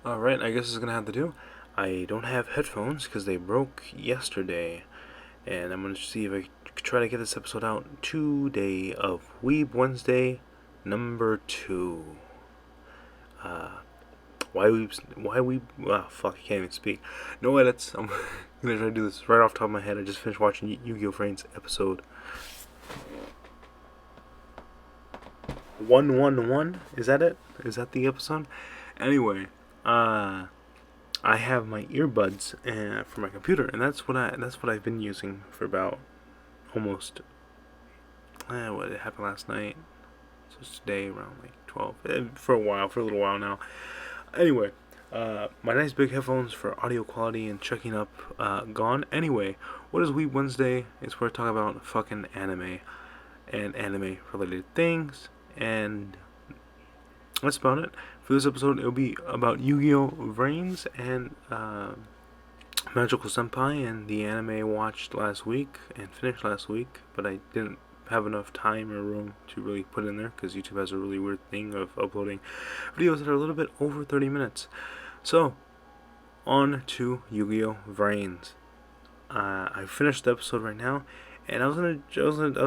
Alright, I guess it's gonna have to do. I don't have headphones because they broke yesterday. And I'm gonna see if I can try to get this episode out today of Weeb Wednesday number 2. Uh, fuck, I can't even speak. No edits. I'm gonna try to do this right off the top of my head. I just finished watching Yu-Gi-Oh! Vrains episode 111. Is that it? Is that the episode? Anyway, I have my earbuds for my computer, and that's what I've been using for about almost what it happened last night. So it's today around like 12 for a little while now. Anyway, my nice big headphones for audio quality and checking up gone. Anyway, what is Weeb Wednesday? It's where I talk about fucking anime and anime related things, and that's about it. For this episode, it'll be about Yu-Gi-Oh! Vrains and Magical Senpai and the anime I watched last week and finished last week, but I didn't have enough time or room to really put in there because YouTube has a really weird thing of uploading videos that are a little bit over 30 minutes. So, on to Yu-Gi-Oh! Vrains. I finished the episode right now, and I was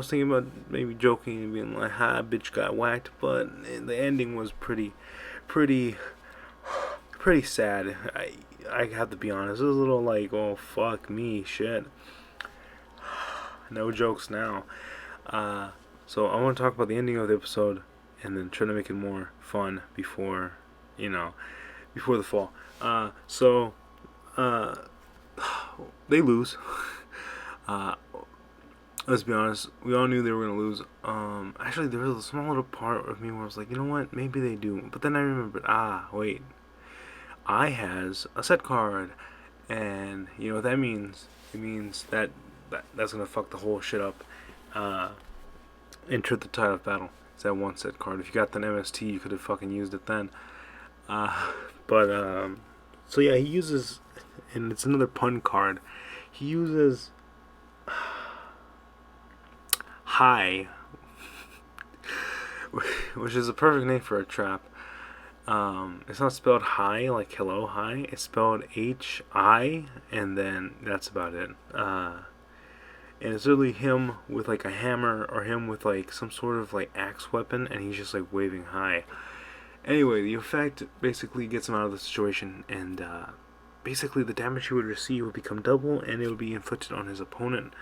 thinking about maybe joking and being like, "Ha, bitch got whacked," but the ending was pretty sad. I have to be honest. It was a little like, oh fuck me, shit. No jokes now. So I want to talk about the ending of the episode, and then try to make it more fun before the fall. They lose. Uh, let's be honest, we all knew they were gonna lose. Actually, there was a small little part of me where I was like, you know what, maybe they do. But then I remembered, wait, I has a set card, and you know what that means? It means that's gonna fuck the whole shit up. Enter the tide of battle. It's that one set card. If you got the MST, you could have fucking used it then. But so yeah, he uses, and it's another pun card. He uses high, which is a perfect name for a trap. It's not spelled high like hello hi. It's spelled H-I, and then that's about it. And it's literally him with like a hammer or him with like some sort of like axe weapon, and he's just like waving high. Anyway, the effect basically gets him out of the situation, and basically the damage he would receive would become double, and it would be inflicted on his opponent.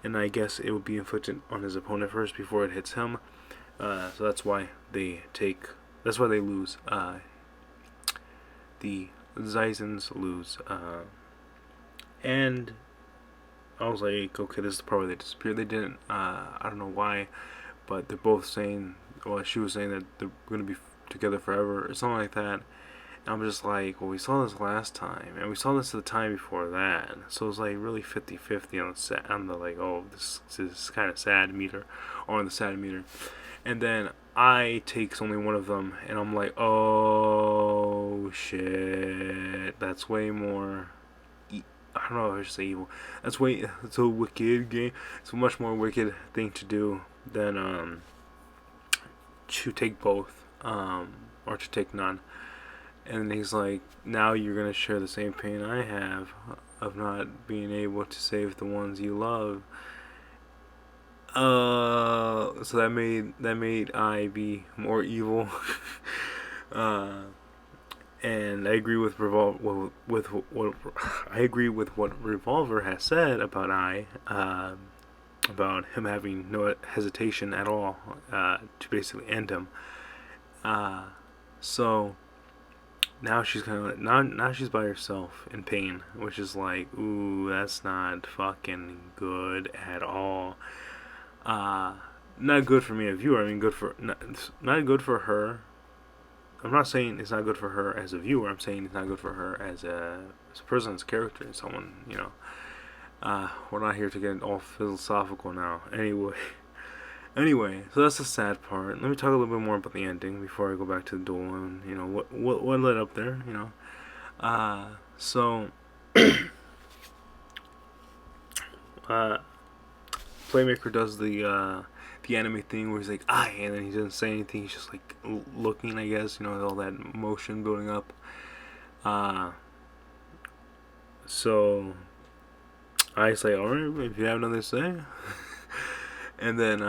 And I guess it would be inflicted on his opponent first before it hits him. So that's why they lose. The Zizens lose. And I was like, okay, this is the part where they disappeared. They didn't. I don't know why, but they're both saying. Well, she was saying that they're gonna be together forever or something like that. And I'm just like, well, we saw this last time, and we saw this the time before that. So it's like really 50-50 on the like, oh, this is kind of sad meter, or on the sad meter. And then I takes only one of them, and I'm like, oh shit, that's way more. I don't know if I should say evil. It's a wicked game. It's a much more wicked thing to do than to take both, or to take none. And he's like, now you're gonna share the same pain I have of not being able to save the ones you love. So that made I be more evil. And I agree with what Revolver has said about about him having no hesitation at all to basically end him. So now she's kind of like, now she's by herself in pain, which is like, ooh, that's not fucking good at all. Not good for me, a viewer. I mean, not good for her. I'm not saying it's not good for her as a viewer. I'm saying it's not good for her as a person, as a character, as someone, you know. We're not here to get all philosophical now. Anyway, so that's the sad part. Let me talk a little bit more about the ending before I go back to the duel and you know what led up there. You know, so Playmaker does the anime thing where he's like, and then he doesn't say anything. He's just like looking, I guess, you know, all that motion building up. So I say, alright, if you have nothing to say. And then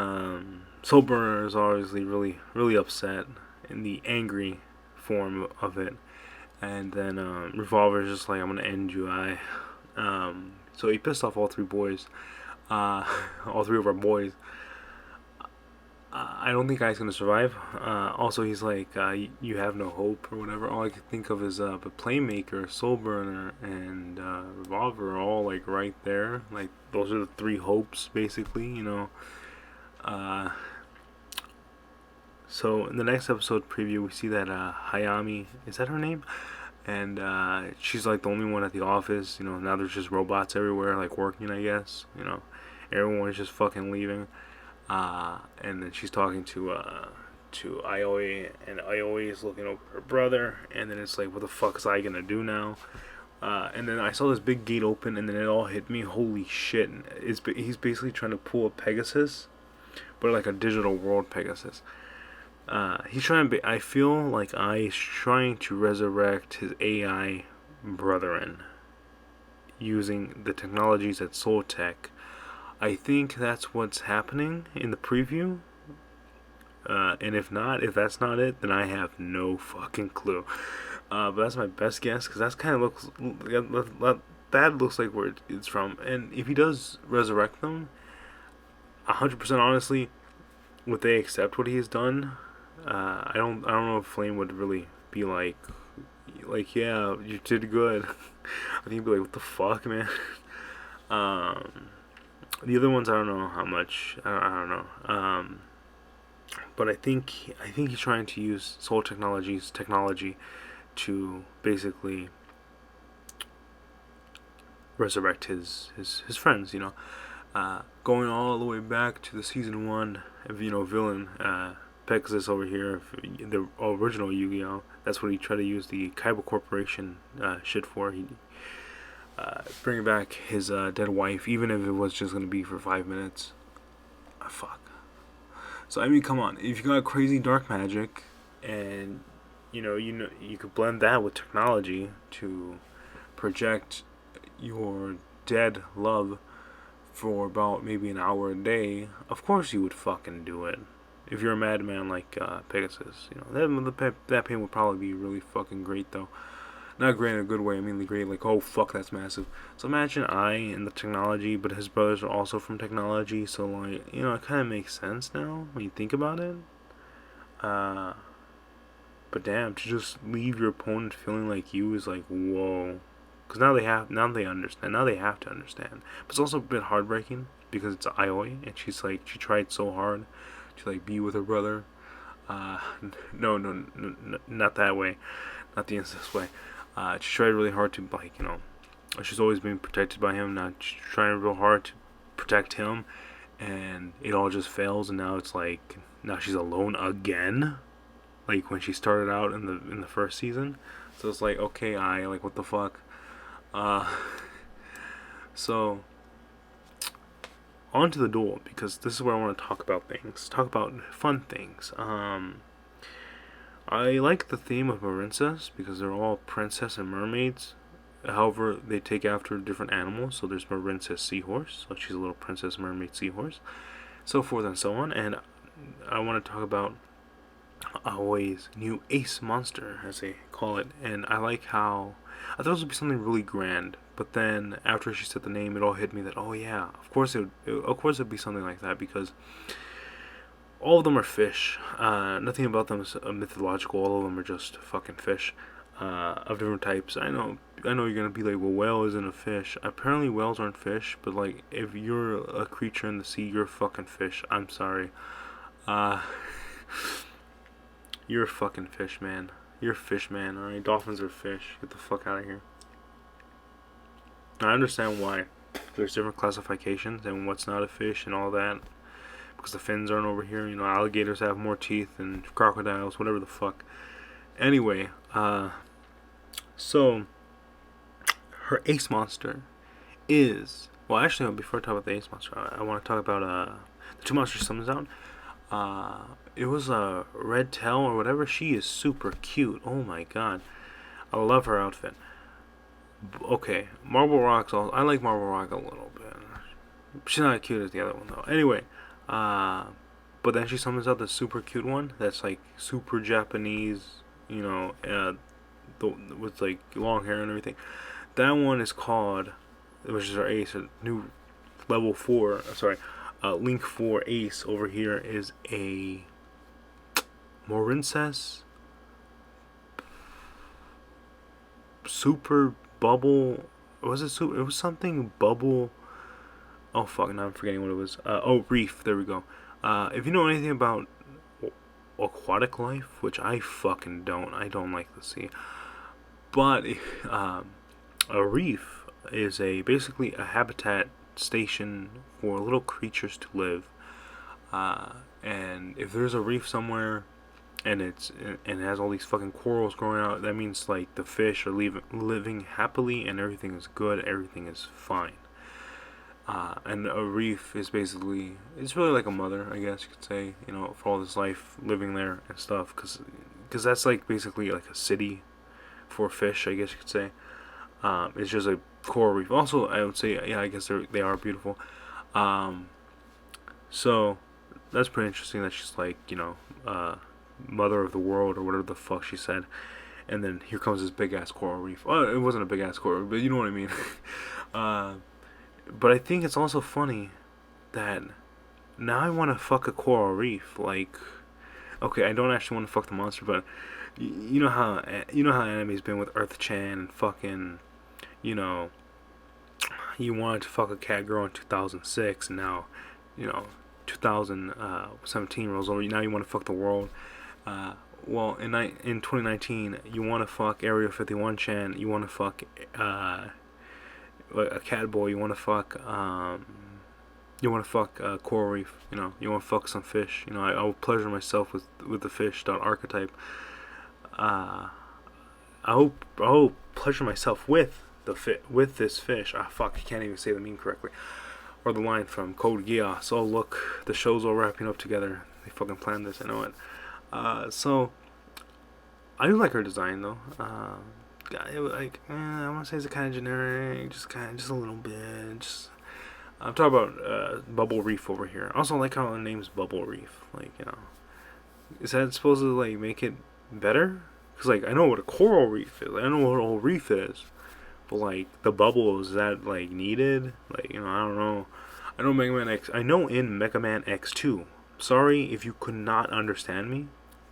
Soulburner is obviously really upset in the angry form of it. And then Revolver is just like, I'm gonna end you, so he pissed off all three boys, all three of our boys. I don't think I's gonna survive. Also, he's like, you have no hope or whatever. All I can think of is but Playmaker, Soulburner, and Revolver are all like right there. Like those are the three hopes, basically. You know. So in the next episode preview, we see that Hayami, is that her name? And she's like the only one at the office. You know, now there's just robots everywhere, like working. I guess. You know, everyone's just fucking leaving. And then she's talking to Ioi, and Ioi is looking over her brother, and then it's like, what the fuck is I gonna do now? And then I saw this big gate open, and then it all hit me. Holy shit! He's basically trying to pull a Pegasus, but like a digital world Pegasus. He's trying to. I feel like he's trying to resurrect his AI brethren using the technologies at Soul Tech. I think that's what's happening in the preview. And if that's not it, then I have no fucking clue. But that's my best guess, because that's kind of that looks like where it's from. And if he does resurrect them, 100% honestly, would they accept what he has done? I don't know if Flame would really be like, yeah, you did good. I think he'd be like, what the fuck, man. The other ones, I don't know how much. I don't know. But I think he's trying to use Soul Technology's technology to basically resurrect his friends. You know, going all the way back to the season 1 of, you know, villain Pegasus over here, the original Yu-Gi-Oh. That's what he tried to use the Kaiba Corporation shit for. He bringing back his dead wife, even if it was just gonna be for 5 minutes. Fuck. So I mean, come on. If you got crazy dark magic, and you could blend that with technology to project your dead love for about maybe an hour a day, of course you would fucking do it. If you're a madman like Pegasus, you know that pain would probably be really fucking great though. Not great in a good way. I mean, the great, like, oh fuck, that's massive. So imagine I in the technology, but his brothers are also from technology. So like, you know, it kind of makes sense now when you think about it. But damn, to just leave your opponent feeling like you is like, whoa. Because now they understand. Now they have to understand. But it's also a bit heartbreaking because it's Ioi, and she tried so hard to like be with her brother. No, not that way. Not the incest way. She tried really hard to, like, you know, she's always been protected by him. Now she's trying real hard to protect him, and it all just fails. And now it's like, now she's alone again, like when she started out in the first season. So it's like, okay, like, what the fuck. So on to the duel, because this is where I want to talk about things. Talk about fun things. I like the theme of Marincess because they're all princess and mermaids. However, they take after different animals. So there's Marincess Seahorse, so she's a little princess mermaid seahorse, so forth and so on. And I want to talk about Aoi's new ace monster, as they call it. And I like how I thought it would be something really grand, but then after she said the name, it all hit me that, oh yeah, of course it'd be something like that, because all of them are fish. Nothing about them is mythological. All of them are just fucking fish of different types. I know you're gonna be like, well, whale isn't a fish. Apparently whales aren't fish, but like, if you're a creature in the sea, you're a fucking fish. I'm sorry. You're a fucking fish, man. You're a fish, man. Alright, dolphins are fish. Get the fuck out of here. I understand why there's different classifications and what's not a fish and all that, because the fins aren't over here. You know, alligators have more teeth than crocodiles, whatever the fuck. Anyway, so her ace monster is, well, actually, before I talk about the ace monster, I want to talk about the two monsters summons out. It was a red tail or whatever. She is super cute. Oh my god. I love her outfit. Okay, Marble Rock's I like Marble Rock a little bit. She's not as cute as the other one though. Anyway, but then she summons out the super cute one that's like super Japanese, you know, with like long hair and everything. That one is called, which is our ace, a new level 4. Sorry, Link 4 ace over here is a Morincess super bubble. Was it super? It was something bubble. Oh fuck! Now I'm forgetting what it was. Oh, reef. There we go. If you know anything about aquatic life, which I fucking don't. I don't like the sea. But a reef is basically a habitat station for little creatures to live. And if there's a reef somewhere, and it has all these fucking corals growing out, that means like the fish are living happily and everything is good, everything is fine. And a reef is basically, it's really like a mother, I guess you could say, you know, for all this life living there and stuff, because that's like basically like a city for fish, I guess you could say. It's just a coral reef. Also, I would say, yeah, I guess they are beautiful. So that's pretty interesting that she's like, you know, mother of the world or whatever the fuck she said. And then here comes this big ass coral reef. Oh, it wasn't a big ass coral, but you know what I mean. But I think it's also funny that now I want to fuck a coral reef. Like, okay, I don't actually want to fuck the monster, but you know how anime's been with Earth-chan and fucking, you know, you wanted to fuck a cat girl in 2006, and now, you know, 2017 rolls over. Now you want to fuck the world. Well, in 2019, you want to fuck Area 51-chan. You want to fuck a cat boy. You want to fuck coral reef. You know, you want to fuck some fish. You know, I will pleasure myself with the fish archetype. I will pleasure myself with this fish. Ah, fuck, I can't even say the meme correctly. Or the line from Code Geass. Oh look, the show's all wrapping up together. They fucking planned this. I know it. So I do like her design though. I want to say it's kind of generic, just a little bit. I'm talking about Bubble Reef over here. I also like how the name's Bubble Reef. Like, you know, is that supposed to like make it better? Because like I know what a coral reef is. I know what a whole reef is. But like the bubble, is that like needed? Like, you know, I don't know. I know in Mega Man X2. Sorry if you could not understand me,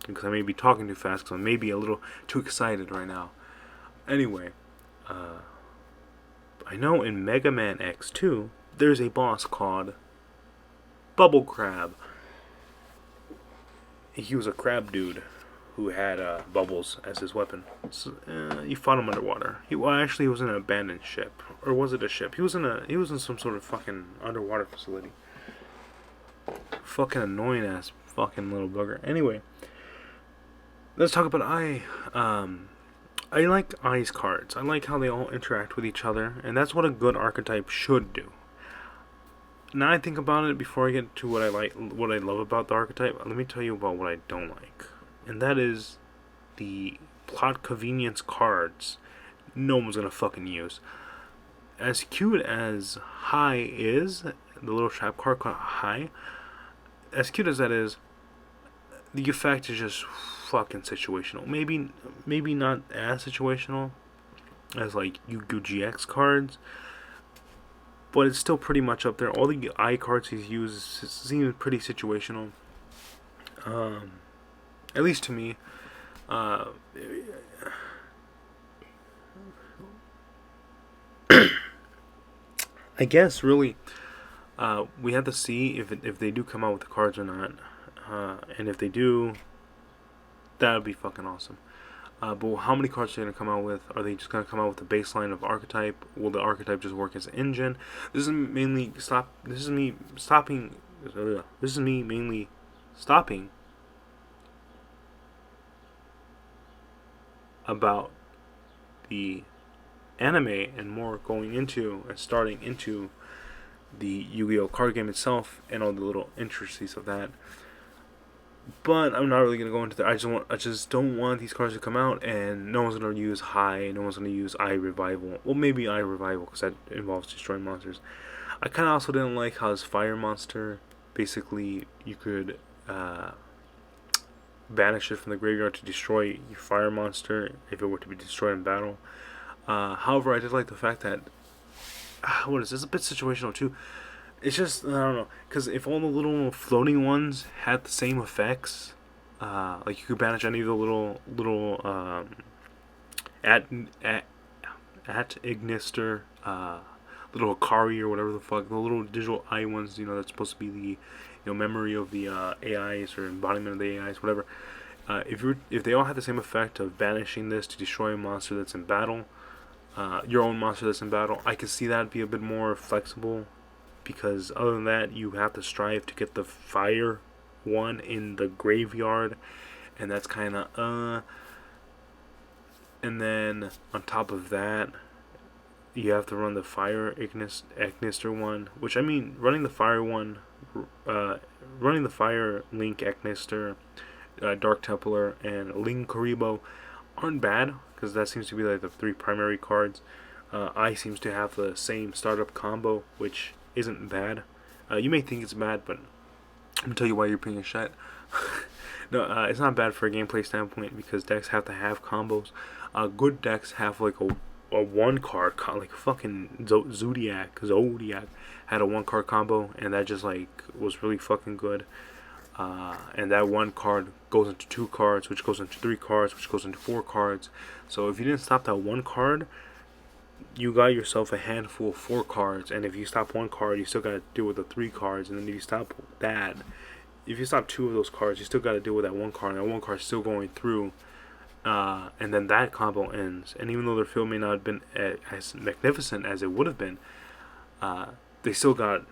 because I may be talking too fast, because I may be a little too excited right now. Anyway, I know in Mega Man X2 there's a boss called Bubble Crab. He was a crab dude who had bubbles as his weapon. So, you fought him underwater. He was in an abandoned ship, or was it a ship? He was in some sort of fucking underwater facility. Fucking annoying ass fucking little bugger. Anyway, let's talk about I like Ai's cards. I like how they all interact with each other, and that's what a good archetype should do. Now I think about it, before I get to what I love about the archetype, let me tell you about what I don't like. And that is the plot convenience cards no one's gonna fucking use. As cute as High is, the little trap card called High, as cute as that is, the effect is just fucking situational. Maybe not as situational as like Yu-Gi-Oh! GX cards, but it's still pretty much up there. All the eye cards he's used seem pretty situational. At least to me. I guess really, we have to see if they do come out with the cards or not. And if they do, that would be fucking awesome. But how many cards are they going to come out with? Are they just going to come out with the baseline of archetype? Will the archetype just work as an engine? This is me mainly stopping about the anime and more going into and starting into the Yu-Gi-Oh! Card game itself and all the little intricacies of that. But I'm not really gonna go into that. I just don't want these cards to come out, and no one's gonna use High. No one's gonna use Eye Revival. Well, maybe Eye Revival because that involves destroying monsters. I kind of also didn't like how his Fire Monster, basically, you could banish it from the graveyard to destroy your Fire Monster if it were to be destroyed in battle. However, I did like the fact that what is this? A bit situational too. It's just I don't know, because if all the little floating ones had the same effects, like you could banish any of the little at at at Ignister, little Akari or whatever the fuck, the little digital eye ones, that's supposed to be the memory of the AIs or embodiment of the AIs, whatever. If they all had the same effect of banishing this to destroy a monster that's in battle, your own monster that's in battle, I could see that be a bit more flexible, because other than that, you have to strive to get the fire one in the graveyard, and that's kind of and then on top of that, you have to run the fire Ignister one, which I mean, running the fire one, running the fire Link Ignister, Dark Templar, and Link Karibo aren't bad, because that seems to be like the three primary cards. I seems to have the same startup combo, which isn't bad. You may think it's bad, but I'm gonna tell you why you're being a shit. No, it's not bad for a gameplay standpoint, because decks have to have combos. Good decks have like a one card, like fucking Zodiac had a one card combo, and that just like was really fucking good. And that one card goes into two cards, which goes into three cards, which goes into four cards. So if you didn't stop that one card, you got yourself a handful of four cards. And if you stop one card, you still got to deal with the three cards. And then if you stop that, if you stop two of those cards, you still got to deal with that one card. And that one card's still going through. And then that combo ends. And even though their field may not have been as magnificent as it would have been, they still got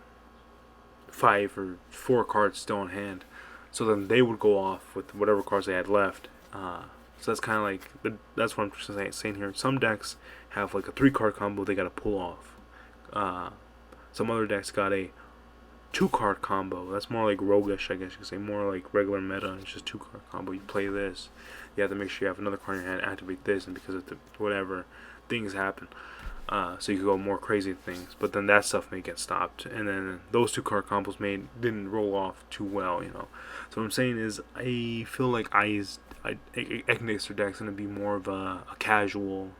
5 or 4 cards still on hand. So then they would go off with whatever cards they had left. So that's kind of like, that's what I'm saying here. Some decks have like a 3-card combo they got to pull off. Some other decks got a 2-card combo. That's more like roguish, I guess you could say. More like regular meta. It's just 2-card combo. You play this, you have to make sure you have another card in your hand, activate this, and because of whatever things happen. So you could go more crazy things, but then that stuff may get stopped, and then those 2-card combos didn't roll off too well, So what I'm saying is, I feel like Ignister deck's gonna be more of a casual,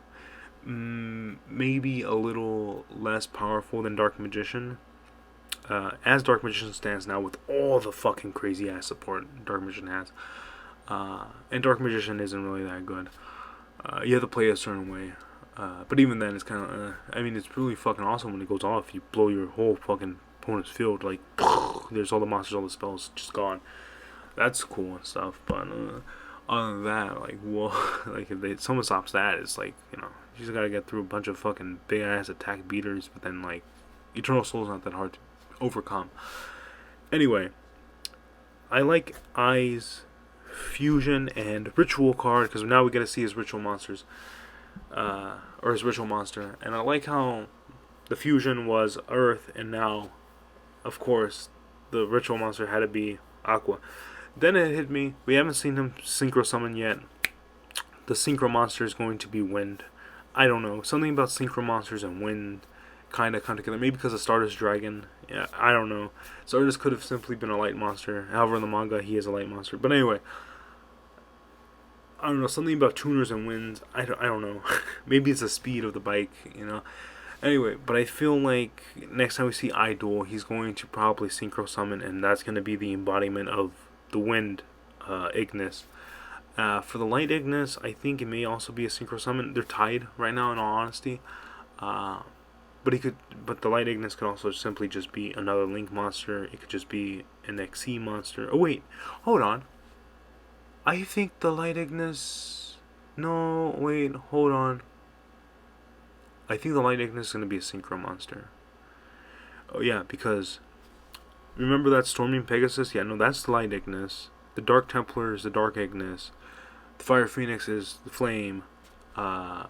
maybe a little less powerful than Dark Magician. As Dark Magician stands now, with all the fucking crazy ass support Dark Magician has, and Dark Magician isn't really that good. You have to play a certain way. But even then, it's kind of, I mean, it's really fucking awesome when it goes off. You blow your whole fucking opponent's field, like, there's all the monsters, all the spells just gone. That's cool and stuff, but other than that, like, well, like, if someone stops that, it's like, you just gotta get through a bunch of fucking big-ass attack beaters, but then, like, Eternal Soul's not that hard to overcome. Anyway, I like Eye's Fusion and Ritual card, because now we get to see his Ritual monsters. Or his Ritual monster, and I like how the fusion was Earth, and now, of course, the Ritual monster had to be Aqua. Then it hit me, we haven't seen him synchro summon yet. The synchro monster is going to be Wind. I don't know, something about synchro monsters and Wind kind of together. Maybe because of Stardust Dragon. Yeah, I don't know. Stardust could have simply been a light monster. However, in the manga, he is a light monster. But anyway, I don't know, something about tuners and winds. I don't know. Maybe it's the speed of the bike, Anyway, but I feel like next time we see Idol, he's going to probably synchro summon, and that's going to be the embodiment of the wind Ignis. For the light Ignis, I think it may also be a synchro summon. They're tied right now, in all honesty. But the light Ignis could also simply just be another Link monster. It could just be an XC monster. Oh wait, hold on. I think the light Ignis. No, wait, hold on. I think the light Ignis is going to be a synchro monster. Oh yeah, because remember that Storming Pegasus? Yeah, no, that's the light Ignis. The Dark Templar is the dark Ignis. The Fire Phoenix is the flame. The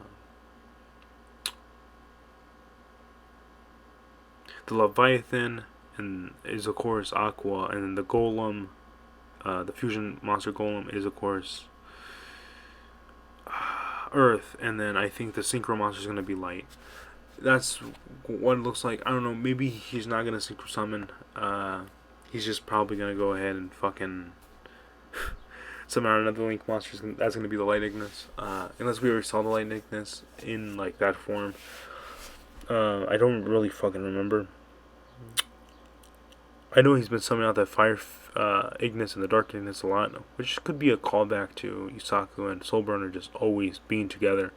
Leviathan is of course Aqua, and then the Golem The fusion monster golem is, of course, Earth, and then I think the synchro monster is going to be Light. That's what it looks like. I don't know, maybe he's not going to synchro summon. He's just probably going to go ahead and fucking summon out another Link monster. That's going to be the Light Ignis. Unless we already saw the Light Ignis in, like, that form. I don't really fucking remember. I know he's been summoning out that Fire Ignis and the Dark Ignis a lot, which could be a callback to Yusaku and Soulburner just always being together.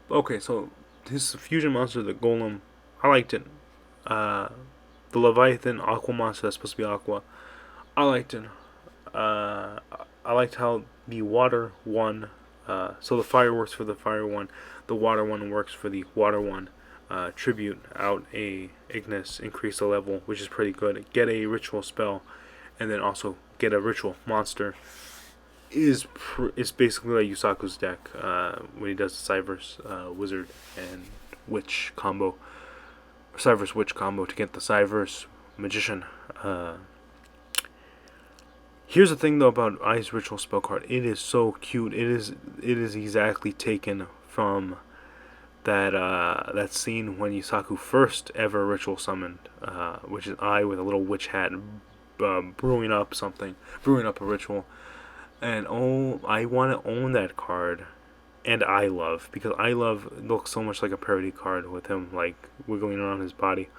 Okay, so his fusion monster, the Golem, I liked it. The Leviathan Aqua monster that's supposed to be Aqua, I liked it. I liked how the Water one, so the Fire works for the Fire one, the Water one works for the Water one. Tribute out a Ignis, increase the level, which is pretty good. Get a ritual spell, and then also get a ritual monster. It's basically like Yusaku's deck when he does the Cyverse Wizard and Witch combo, Cyverse Witch combo to get the Cyverse Magician. Here's the thing though about I's ritual spell card. It is so cute. It is exactly taken from that scene when Yusaku first ever ritual summoned, which is I with a little witch hat brewing up a ritual. And I want to own that card, and I Love, because I Love looks so much like a parody card with him like wiggling around his body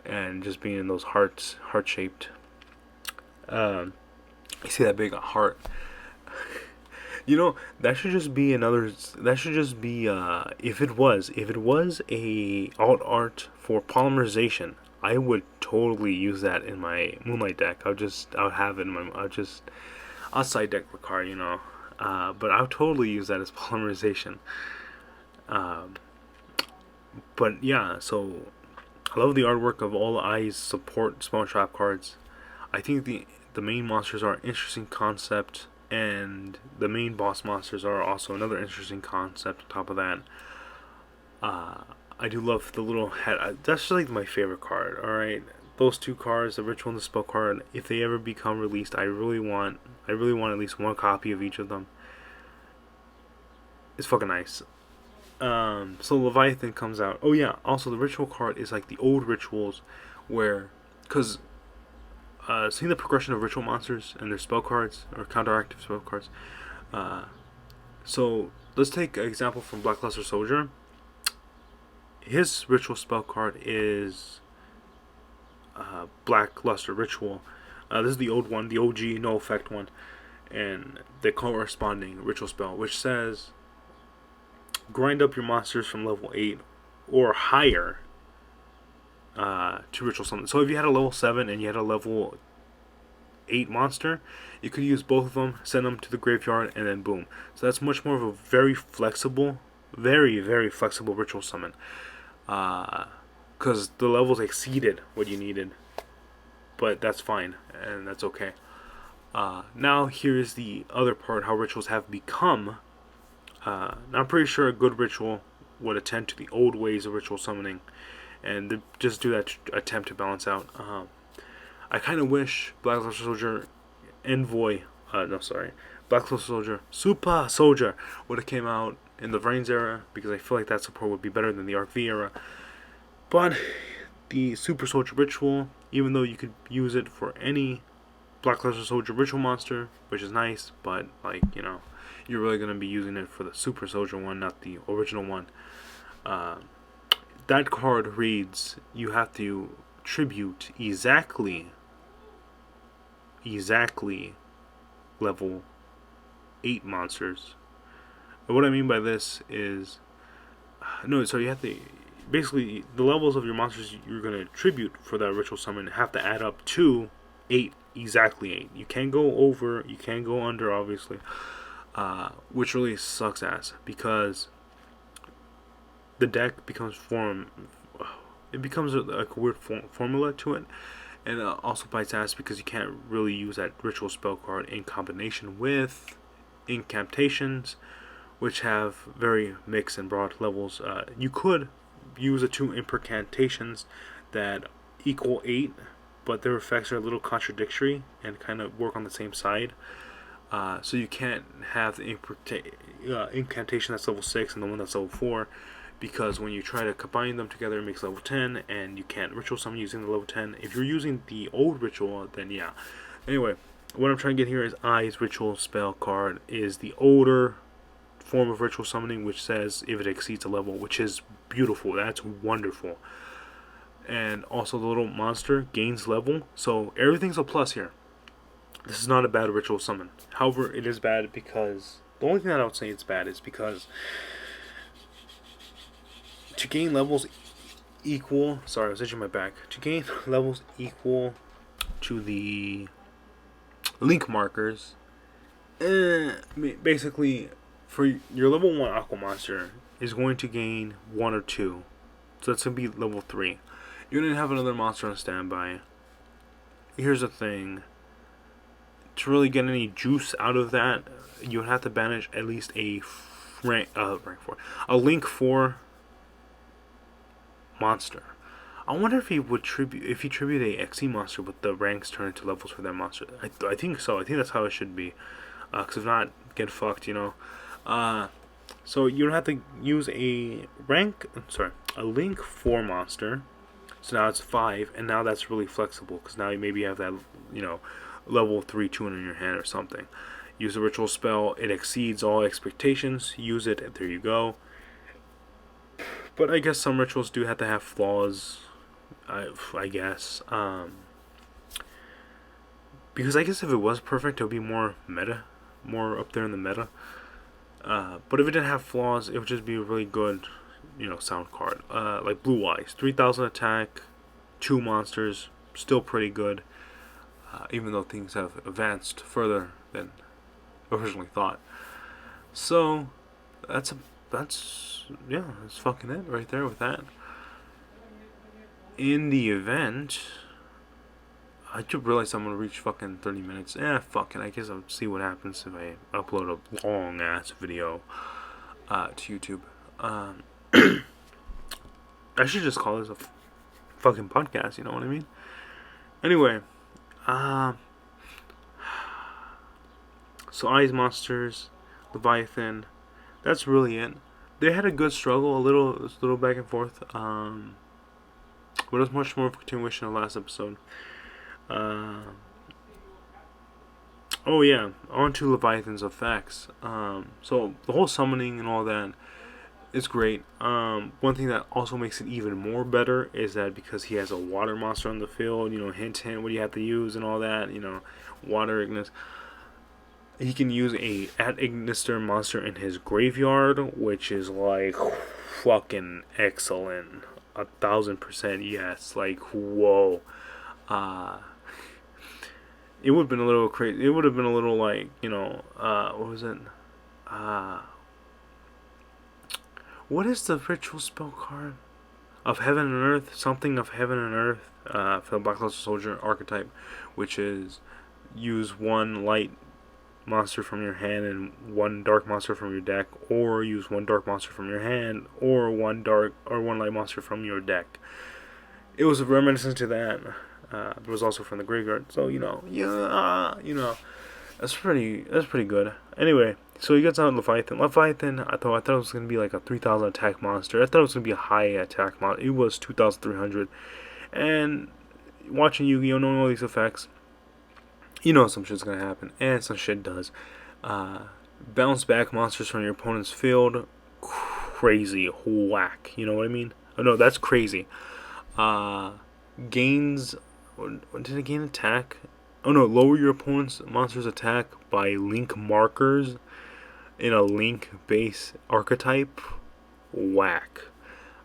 and just being in those heart-shaped. You see that big heart. You know, that should just be if it was a alt art for polymerization, I would totally use that in my Moonlight deck. I would have it in my, I'll side deck the card, you know, but I would totally use that as polymerization. But yeah, so I love the artwork of all I's support spell trap cards. I think the main monsters are an interesting concept. And the main boss monsters are also another interesting concept on top of that. I do love the little head. That's like my favorite card, alright? Those two cards, the ritual and the spell card, if they ever become released, I really want at least one copy of each of them. It's fucking nice. So Leviathan comes out. Oh yeah, also the ritual card is like the old rituals where, because seeing the progression of ritual monsters and their spell cards or counteractive spell cards. So let's take an example from Blackluster Soldier. His ritual spell card is Blackluster Ritual. This is the old one, the OG no effect one, and the corresponding ritual spell, which says grind up your monsters from level 8 or higher to ritual summon. So if you had a level 7 and you had a level 8 monster, you could use both of them, send them to the graveyard, and then boom. So that's much more of a very flexible, very, very flexible ritual summon. Because the levels exceeded what you needed. But that's fine, and that's okay. Now here's the other part, how rituals have become. Now I'm pretty sure a good ritual would attend to the old ways of ritual summoning, and just do that attempt to balance out. I kind of wish Blackluster Soldier Blackluster Soldier Super Soldier would have came out in the Vrains era, because I feel like that support would be better than the Arc V era. But the Super Soldier Ritual, even though you could use it for any Blackluster Soldier Ritual monster, which is nice, but like, you know, you're really going to be using it for the Super Soldier one, not the original one. That card reads, you have to tribute exactly level 8 monsters. And what I mean by this is, so you have to, basically, the levels of your monsters you're going to tribute for that ritual summon have to add up to 8, exactly 8. You can't go over, you can't go under, obviously, which really sucks ass, because the deck becomes like a weird formula to it, and also bites ass because you can't really use that ritual spell card in combination with incantations, which have very mixed and broad levels. You could use the 2 incantations that equal 8, but their effects are a little contradictory and kind of work on the same side. So you can't have the incantation that's level 6 and the one that's level 4, because when you try to combine them together, it makes level 10, and you can't ritual summon using the level 10. If you're using the old ritual, then yeah. Anyway, what I'm trying to get here is I's ritual spell card is the older form of ritual summoning, which says if it exceeds a level, which is beautiful. That's wonderful. And also the little monster gains level, so everything's a plus here. This is not a bad ritual summon. However, it is bad because the only thing that I would say it's bad is because to gain levels equal, sorry, I was itching my back. To gain levels equal to the link markers, basically, for your level 1 Aqua Monster is going to gain 1 or 2. So that's going to be level 3. You're going to have another monster on standby. Here's the thing. To really get any juice out of that, you would have to banish at least a rank 4, a link 4 monster. I wonder if he would tribute a XE monster with the ranks turn into levels for that monster. I think so. I think that's how it should be. Cause if not, get fucked, you know. So you would have to use a link 4 monster. So now it's 5, and now that's really flexible because now you maybe have that, you know, level 3 tune in your hand or something. Use a ritual spell. It exceeds all expectations. Use it, and there you go. But I guess some rituals do have to have flaws. I guess. Because I guess if it was perfect, it would be more meta. More up there in the meta. But if it didn't have flaws, it would just be a really good, you know, sound card. Like Blue Eyes. 3,000 attack. 2 monsters. Still pretty good. Even though things have advanced further than originally thought. So, that's fucking it right there with that. In the event, I just realized I'm gonna reach fucking 30 minutes. Fucking, I guess I'll see what happens if I upload a long ass video to YouTube. I should just call this a fucking podcast, you know what I mean? Anyway, so Ice Monsters, Leviathan, that's really it. They had a good struggle, a little back and forth, but it was much more of a continuation of the last episode. Oh yeah, on to Leviathan's effects. So the whole summoning and all that is great. One thing that also makes it even more better is that because he has a water monster on the field, you know, hint hint, what do you have to use and all that, you know, water Ignis. He can use a at Ignister monster in his graveyard, which is like fucking excellent. 1,000% yes. Like whoa. It would have been a little crazy. It would have been a little like, you know, what was it? What is the ritual spell card? Of Heaven and Earth, something of Heaven and Earth, for the Black Luster Soldier archetype, which is use 1 light monster from your hand and 1 dark monster from your deck, or use 1 dark monster from your hand, or 1 light monster from your deck. It was a reminiscence to that. It was also from the graveyard, so you know, that's pretty good. Anyway, so he gets out Leviathan. I thought it was gonna be like a 3,000 attack monster. I thought it was gonna be a high attack monster. It was 2,300. And watching Yu-Gi-Oh, knowing all these effects, you know some shit's gonna happen, and some shit does. Bounce back monsters from your opponent's field, crazy whack. You know what I mean? Oh no, that's crazy. Gains. When did it gain attack? Oh no, lower your opponent's monster's attack by link markers in a link base archetype. Whack.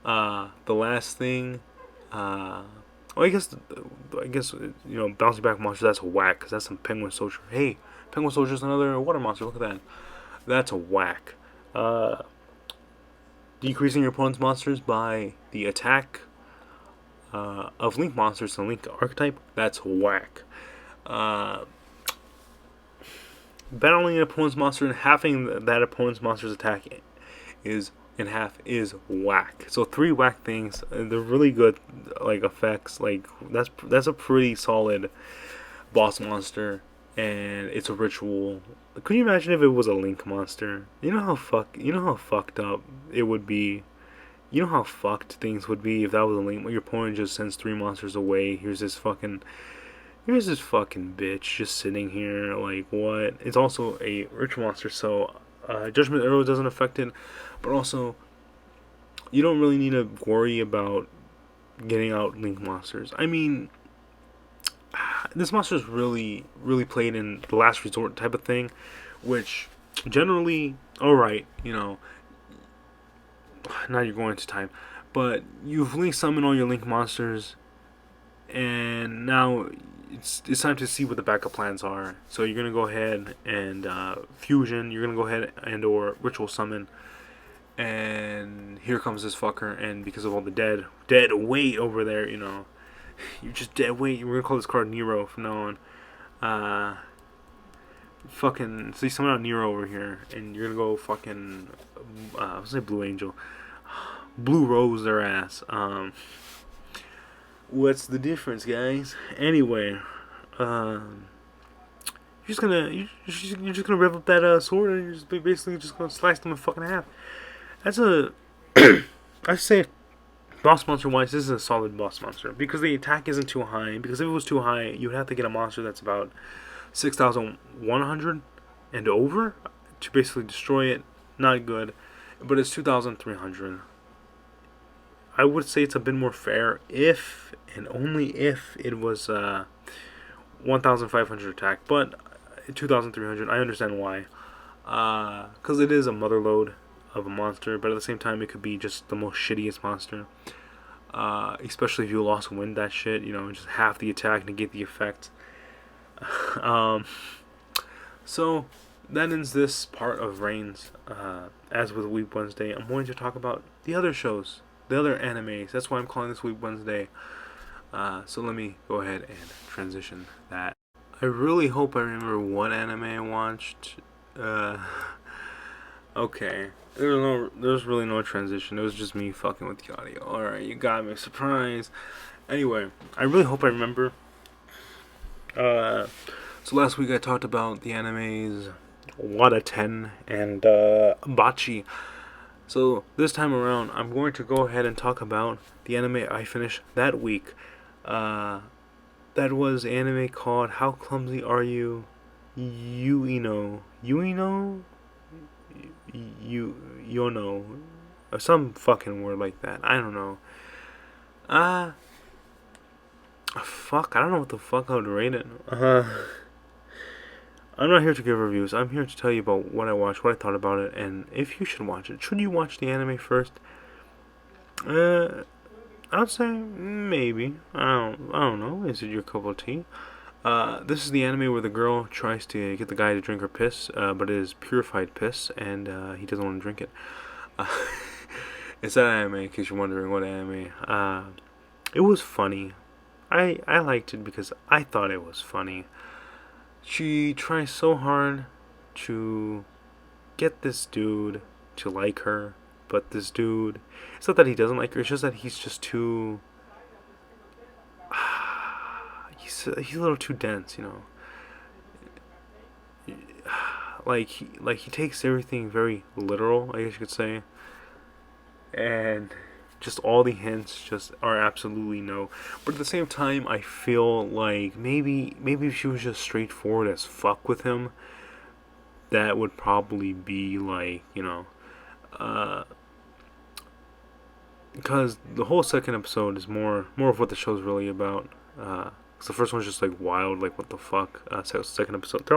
The last thing, well, I guess you know, bouncing back monsters, that's a whack, because that's some Penguin Soldier. Hey, Penguin Soldier's another water monster, look at that. That's a whack. Decreasing your opponent's monsters by the attack of link monsters and link archetype, that's whack. Battling an opponent's monster and having that opponent's monster's attack is in half is whack. So 3 whack things. They're really good, like effects. Like that's a pretty solid boss monster, and it's a ritual. Could you imagine if it was a Link monster? You know how fucked up it would be. You know how fucked things would be if that was a Link. Your opponent just sends 3 monsters away. Here's this fucking bitch just sitting here. Like what? It's also a ritual monster, so Judgment Arrow doesn't affect it, but also you don't really need to worry about getting out Link monsters. I mean, this monster is really played in the last resort type of thing, which generally, alright, you know, now you're going to time, but you've Link summoned all your Link monsters, and now it's time to see what the backup plans are. So you're gonna go ahead and fusion. You're gonna go ahead and or ritual summon, and here comes this fucker. And because of all the dead weight over there, you know, you just dead weight. We're gonna call this card Nero from now on. Fucking so you summon out Nero over here, and you're gonna go fucking let's say Blue Angel, Blue Rose their ass. What's the difference, guys? Anyway, you're just gonna rev up that sword, and you're just basically just gonna slice them in fucking half. That's a I say boss monster wise, this is a solid boss monster because the attack isn't too high. Because if it was too high, you would have to get a monster that's about 6,100 and over to basically destroy it. Not good, but it's 2,300. I would say it's a bit more fair if and only if it was 1,500 attack, but 2,300. I understand why, because it is a mother load of a monster, but at the same time it could be just the most shittiest monster. Especially if you lost wind that shit, you know, just half the attack negate the effect. So that ends this part of Vrains. As with Weeb Wednesday, I'm going to talk about the other shows, the other animes. That's why I'm calling this Weeb Wednesday. So let me go ahead and transition that. I really hope I remember what anime I watched. Okay. There's really no transition. It was just me fucking with the audio. Alright, you got me. Surprise. Anyway, I really hope I remember. So last week I talked about the animes Wada 10 and Bachi. So this time around, I'm going to go ahead and talk about the anime I finished that week. That was an anime called How Clumsy Are You? Ueno. Ueno. Some fucking word like that. I don't know. Fuck, I don't know what the fuck I would rate it. I'm not here to give reviews. I'm here to tell you about what I watched, what I thought about it, and if you should watch it. Should you watch the anime first? I would say maybe. I don't know. Is it your cup of tea? This is the anime where the girl tries to get the guy to drink her piss, but it is purified piss, and he doesn't want to drink it. It's that anime, in case you're wondering what anime. It was funny. I liked it because I thought it was funny. She tries so hard to get this dude to like her, but this dude, it's not that he doesn't like her, it's just that he's just too, he's a little too dense, you know. Like he takes everything very literal, I guess you could say, and just all the hints just are absolutely no. But at the same time, I feel like maybe if she was just straightforward as fuck with him, that would probably be like, you know, because the whole second episode is more of what the show's really about. Cause the first one's just like wild, like what the fuck. Second episode,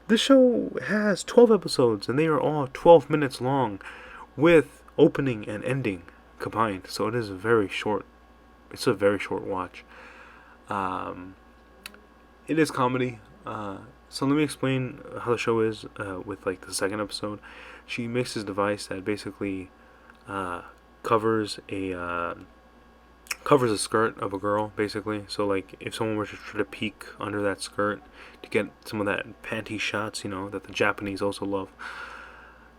this show has 12 episodes, and they are all 12 minutes long, with opening and ending combined. So it is a very short watch. It is comedy. So let me explain how the show is with like the second episode. She makes this device that basically covers a skirt of a girl, basically. So like if someone were to try to peek under that skirt to get some of that panty shots, you know, that the Japanese also love,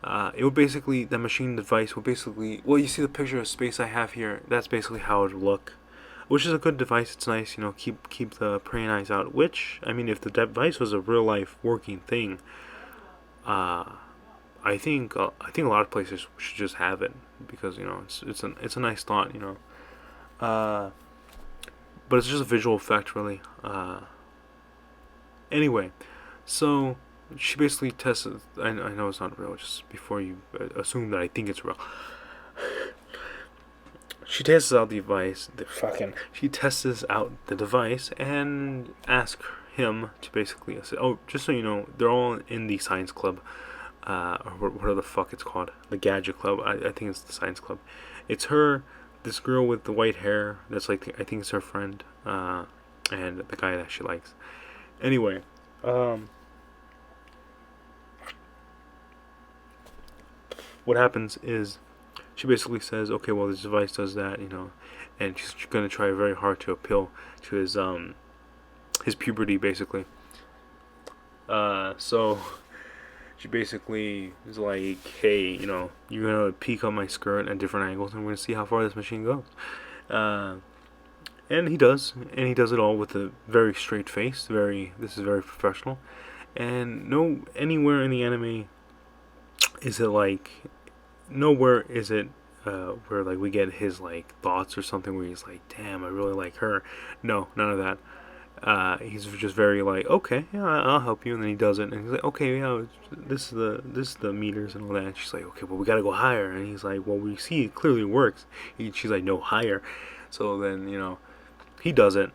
It would basically, the machine device would basically, well, you see the picture of space I have here, that's basically how it would look. Which is a good device, it's nice, you know, keep the praying eyes out. Which, I mean, if the device was a real life working thing, uh, I think a lot of places should just have it, because, you know, it's a nice thought, you know. Uh, but it's just a visual effect, really. Anyway, so she basically tests. I know it's not real. Just before you assume that I think it's real, she tests out the device. She tests out the device and asks him to basically say, "Oh, just so you know, they're all in the science club, or whatever the fuck it's called, the gadget club. I think it's the science club. It's her, this girl with the white hair. That's like I think it's her friend, and the guy that she likes. Anyway, what happens is she basically says, okay, well, this device does that, you know, and she's gonna try very hard to appeal to his puberty, basically. So she basically is like, hey, you know, you're gonna peek on my skirt at different angles, and we're gonna see how far this machine goes. Uh, and he does, it all with a very straight face. This is very professional, and no anywhere in the anime is it like, nowhere is it where like we get his like thoughts or something where he's like, damn, I really like her. No, none of that. He's just very like, okay, yeah, I'll help you, and then he does it, and he's like, okay, yeah, this is the meters and all that. And she's like, okay, well, we gotta go higher, and he's like, well, we see it clearly works. She's like, no, higher. So then, you know, he does it,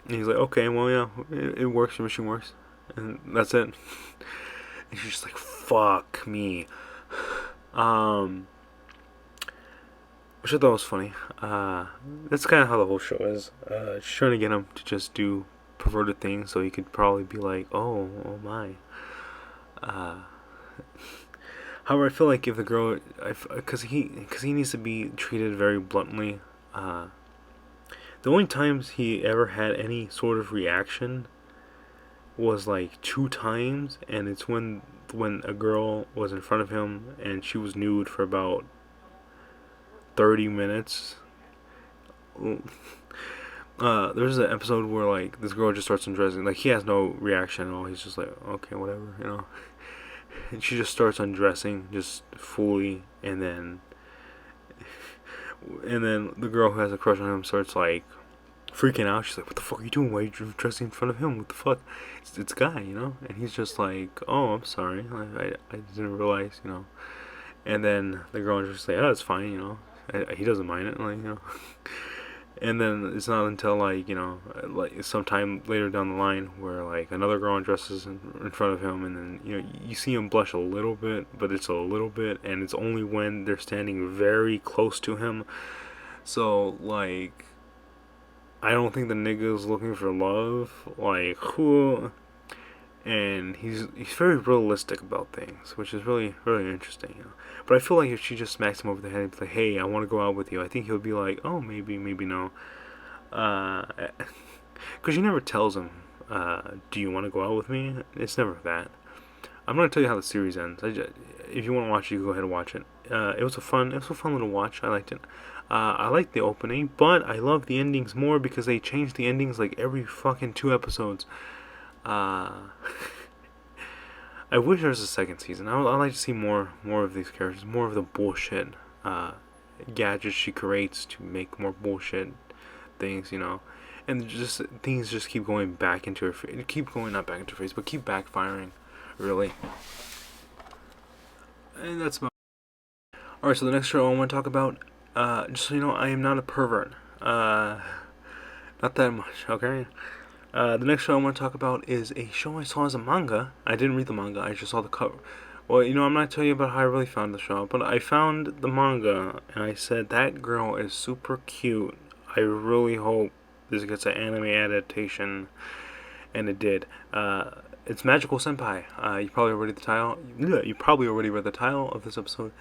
and he's like, okay, well, yeah, it works, the machine works, and that's it. And she's just like, fuck me. Which I thought was funny. That's kind of how the whole show is. She's trying to get him to just do perverted things, so he could probably be like, oh my. Uh, However, I feel like if the girl, because he needs to be treated very bluntly. The only times he ever had any sort of reaction was like 2 times, and it's when a girl was in front of him and she was nude for about 30 minutes. There's an episode where like this girl just starts undressing, like he has no reaction at all. He's just like, okay, whatever, you know. And she just starts undressing, just fully, and then the girl who has a crush on him starts like freaking out. She's like, what the fuck are you doing? Why are you dressing in front of him? What the fuck? It's a guy, you know. And he's just like, oh, I'm sorry, I didn't realize, you know. And then the girl is just like, oh, it's fine, you know. He doesn't mind it, like, you know. And then it's not until like, you know, like sometime later down the line where like another girl undresses in front of him, and then, you know, you see him blush a little bit, but it's a little bit, and it's only when they're standing very close to him. So like, I don't think the nigga's looking for love, like, who, and he's very realistic about things, which is really really interesting, you know. But I feel like if she just smacks him over the head and be like, "Hey, I want to go out with you," I think he'll be like, "Oh, maybe, maybe no," because she never tells him, "Do you want to go out with me?" It's never that. I'm not gonna tell you how the series ends. If you want to watch it, you can go ahead and watch it. It was a fun little watch. I liked it. I liked the opening, but I love the endings more because they change the endings like every fucking 2 episodes. Uh, I wish there was a second season. I'd like to see more of these characters, more of the bullshit gadgets she creates to make more bullshit things, you know. And just things just keep going back into her face. Keep going, not back into her face, but keep backfiring, really. And that's about. Alright, so the next show I want to talk about, just so you know, I am not a pervert. Not that much, okay? The next show I want to talk about is a show I saw as a manga. I didn't read the manga, I just saw the cover. Well, you know, I'm not telling you about how I really found the show, but I found the manga, and I said, that girl is super cute. I really hope this gets an anime adaptation, and it did. It's Magical Senpai. You probably already read the title. Yeah, you probably already read the title of this episode,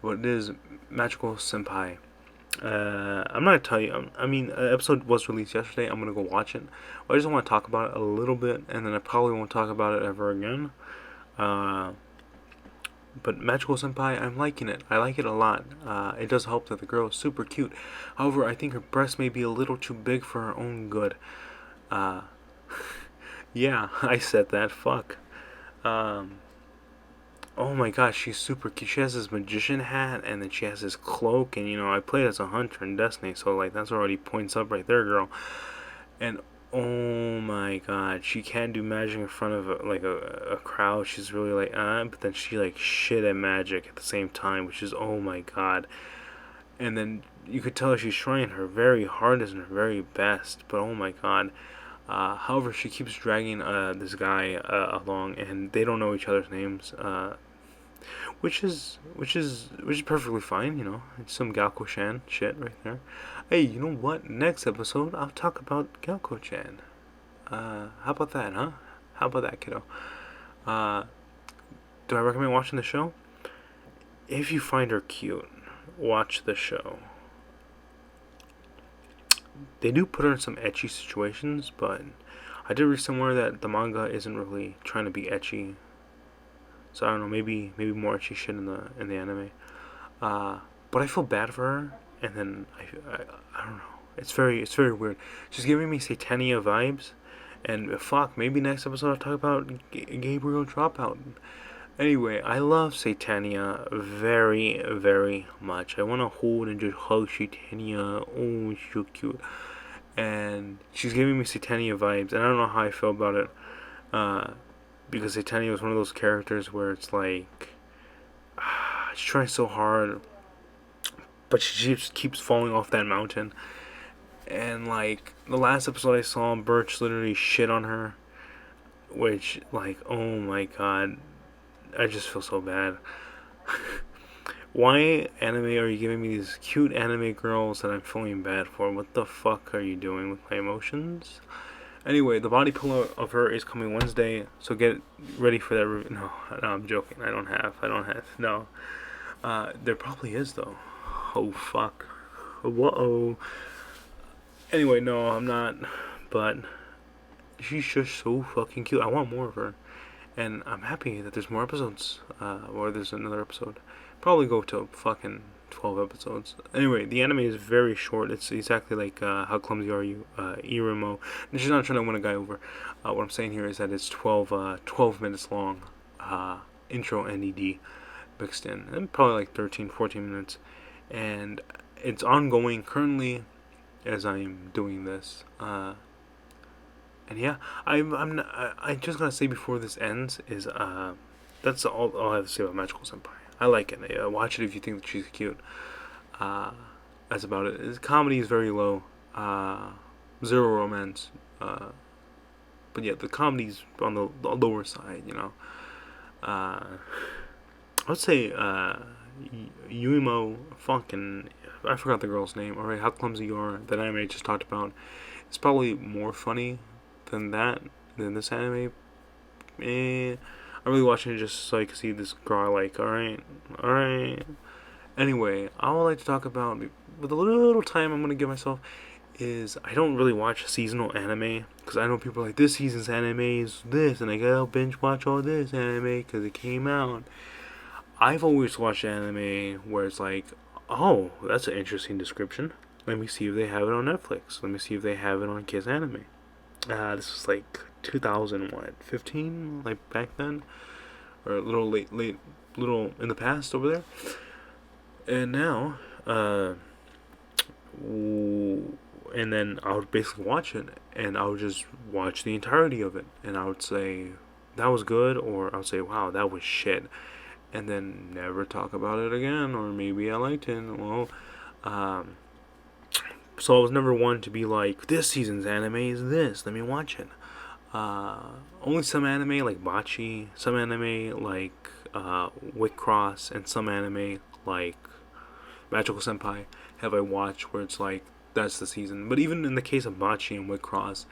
but it is Magical Senpai. I'm not gonna tell you. I mean, the episode was released yesterday. I'm gonna go watch it. I just want to talk about it a little bit, and then I probably won't talk about it ever again. But Magical Senpai, I'm liking it. I like it a lot. It does help that the girl is super cute. However, I think her breast may be a little too big for her own good. Uh, yeah, I said that. Fuck. Um, oh my gosh, she's super cute. She has this magician hat, and then she has this cloak, and I played as a hunter in Destiny, so like that's already points up right there, girl. And oh my god, she can't do magic in front of a crowd. She's really like but then she like shit at magic at the same time, which is oh my god. And then you could tell she's trying her very hardest and her very best, but oh my god. However, she keeps dragging this guy along, and they don't know each other's names, which is perfectly fine. It's some Galko-chan shit right there. Hey, you know what? Next episode, I'll talk about Galko-chan. How about that, huh? How about that, kiddo? Uh, do I recommend watching the show? If you find her cute, watch the show. They do put her in some ecchi situations, but I did read somewhere that the manga isn't really trying to be ecchi. So I don't know, maybe more ecchi shit in the anime. But I feel bad for her, and then I don't know. It's very weird. She's giving me Satania vibes, and fuck, maybe next episode I'll talk about Gabriel Dropout. Anyway, I love Satania very, very much. I want to hold and just hug Satania. Oh, she's so cute. And she's giving me Satania vibes, and I don't know how I feel about it. Because Satania was one of those characters where it's like, she's trying so hard, but she just keeps falling off that mountain. And like, the last episode I saw, Birch literally shit on her. Which, like, oh my god. I just feel so bad. Why anime are you giving me these cute anime girls that I'm feeling bad for? What the fuck are you doing with my emotions? Anyway, the body pillow of her is coming Wednesday, so get ready for that review. No, I'm joking. I don't have. No. There probably is, though. Oh, fuck. Whoa. Anyway, no, I'm not. But she's just so fucking cute. I want more of her. And I'm happy that there's more episodes, or there's another episode. Probably go to fucking 12 episodes. Anyway, the anime is very short. It's exactly like How Clumsy Are You, Irimo. And she's not trying to win a guy over. What I'm saying here is that it's 12 minutes long, intro and ED mixed in. And probably like 13, 14 minutes. And it's ongoing currently as I'm doing this. And yeah, I just gotta say before this ends is that's all I have to say about Magical Senpai. I like it. Watch it if you think that she's cute. That's about it. His comedy is very low. Zero romance. But yeah, the comedy's on the lower side. I would say Ueno fucking I forgot the girl's name. Alright, How Clumsy You Are that anime I just talked about. It's probably more funny than this anime. I'm really watching it just so I can see this girl. Like, alright. Anyway, I would like to talk about, with a little time I'm gonna give myself, is I don't really watch seasonal anime because I know people are like, this season's anime is this, and I gotta binge watch all this anime because it came out. I've always watched anime where it's like, oh, that's an interesting description. Let me see if they have it on Netflix. Let me see if they have it on Kiss Anime. This was like 2015, like back then, or a little late, little in the past over there. And now, and then I would basically watch it, and I would just watch the entirety of it, and I would say that was good, or I would say, wow, that was shit, and then never talk about it again, or maybe I liked it. Well, so I was never one to be like, this season's anime is this, let me watch it. Only some anime like Bocce, some anime like Wicross, and some anime like Magical Senpai have I watched where it's like, that's the season. But even in the case of Bocce and Wicross,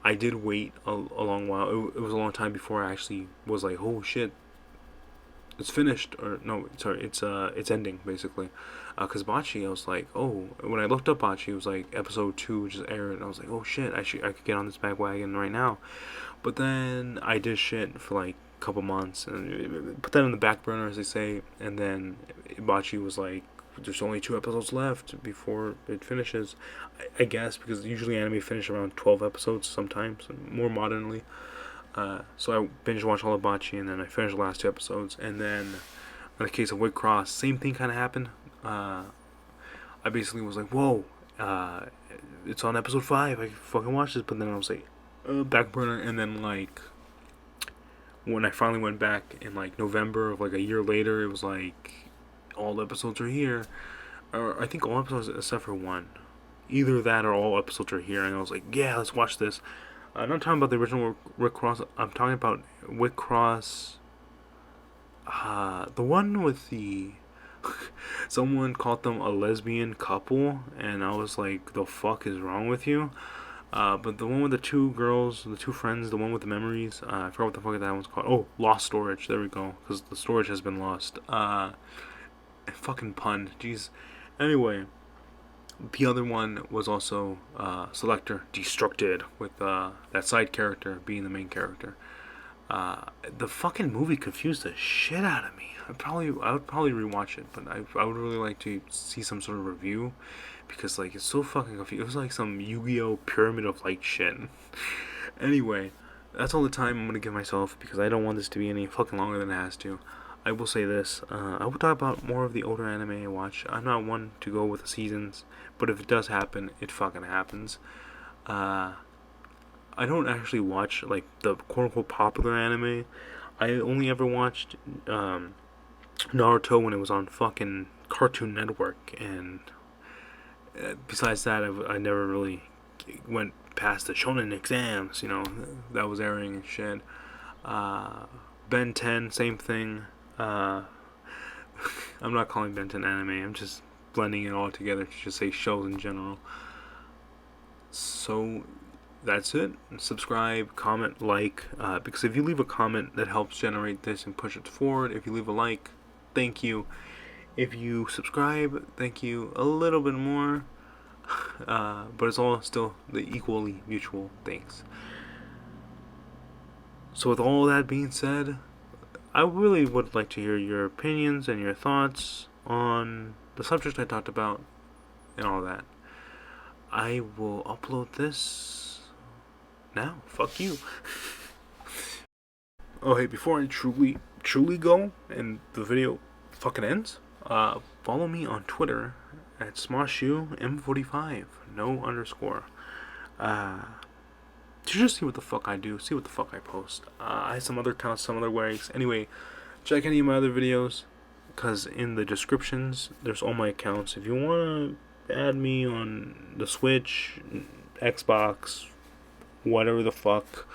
I did wait a long while. It was a long time before I actually was like, oh shit, it's finished, or no, sorry, it's ending basically. Cause Bocce, I was like, oh, when I looked up Bocce, it was like episode 2 just aired, and I was like, oh shit, I could get on this bandwagon right now. But then I did shit for like couple months and put that in the back burner, as they say. And then Ibachi was like, there's only 2 episodes left before it finishes, I guess, because usually anime finish around 12 episodes sometimes, more modernly. So I binge watched all of Bachi, and then I finished the last 2 episodes. And then in the case of Wick Cross, same thing kind of happened. I basically was like, whoa, it's on episode 5, I can fucking watch this. But then I was like, back burner. And then like when I finally went back in like November of like a year later, it was like all the episodes are here, or I think all episodes except for 1. Either that or all episodes are here. And I was like, yeah, let's watch this. I'm not talking about the original Wick Cross. I'm talking about Wick Cross, the one with the someone called them a lesbian couple, and I was like, the fuck is wrong with you? But the one with the 2 girls, the 2 friends, the one with the memories, I forgot what the fuck that one's called. Oh, Lost Storage. There we go. Because the storage has been lost. Fucking pun. Jeez. Anyway, the other one was also Selector Destructed, with that side character being the main character. The fucking movie confused the shit out of me. I would probably rewatch it, but I would really like to see some sort of review, because like it's so fucking confused. It was like some Yu-Gi-Oh! Pyramid of Light shit. Anyway, that's all the time I'm gonna give myself, because I don't want this to be any fucking longer than it has to. I will say this, I will talk about more of the older anime I watch. I'm not one to go with the seasons, but if it does happen, it fucking happens. I don't actually watch like the quote-unquote popular anime. I only ever watched Naruto when it was on fucking Cartoon Network, and besides that, I never really went past the shonen exams, that was airing and shit. Ben 10, same thing. I'm not calling Ben 10 anime, I'm just blending it all together to just say shows in general. So that's it. Subscribe, comment, like, because if you leave a comment, that helps generate this and push it forward. If you leave a like, thank you. If you subscribe, thank you a little bit more. But it's all still the equally mutual thanks. So with all that being said, I really would like to hear your opinions and your thoughts on the subject I talked about and all that. I will upload this now. Fuck you. Oh, hey, before I truly go and the video fucking ends, follow me on Twitter at SMOSHOO M45, no underscore. To just see what the fuck I do, see what the fuck I post. I have some other accounts, some other ways. Anyway, check any of my other videos, because in the descriptions, there's all my accounts. If you want to add me on the Switch, Xbox, whatever the fuck,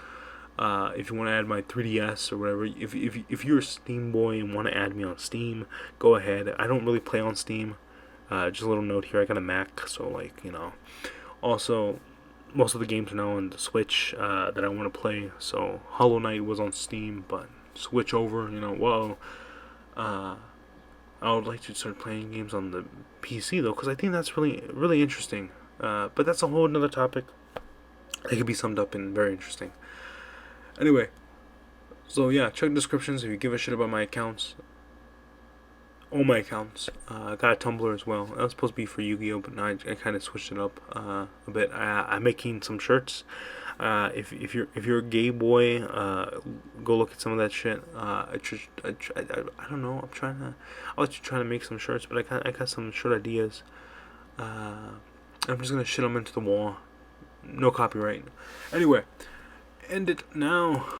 if you want to add my 3DS or whatever, if you're a Steam boy and want to add me on Steam, go ahead. I don't really play on Steam. Just a little note here, I got a Mac, so like, also, most of the games are now on the Switch that I want to play. So Hollow Knight was on Steam, but switch over, whoa. I would like to start playing games on the PC though, because I think that's really interesting. But that's a whole another topic. It could be summed up in very interesting. Anyway, so yeah, check the descriptions if you give a shit about my accounts. All my accounts. I got a Tumblr as well. That was supposed to be for Yu-Gi-Oh, but now I kind of switched it up a bit. I'm making some shirts. If you're a gay boy, go look at some of that shit. I don't know. I'll let you try to make some shirts, but I got some shirt ideas. I'm just gonna shit them into the wall. No copyright. Anyway, end it now.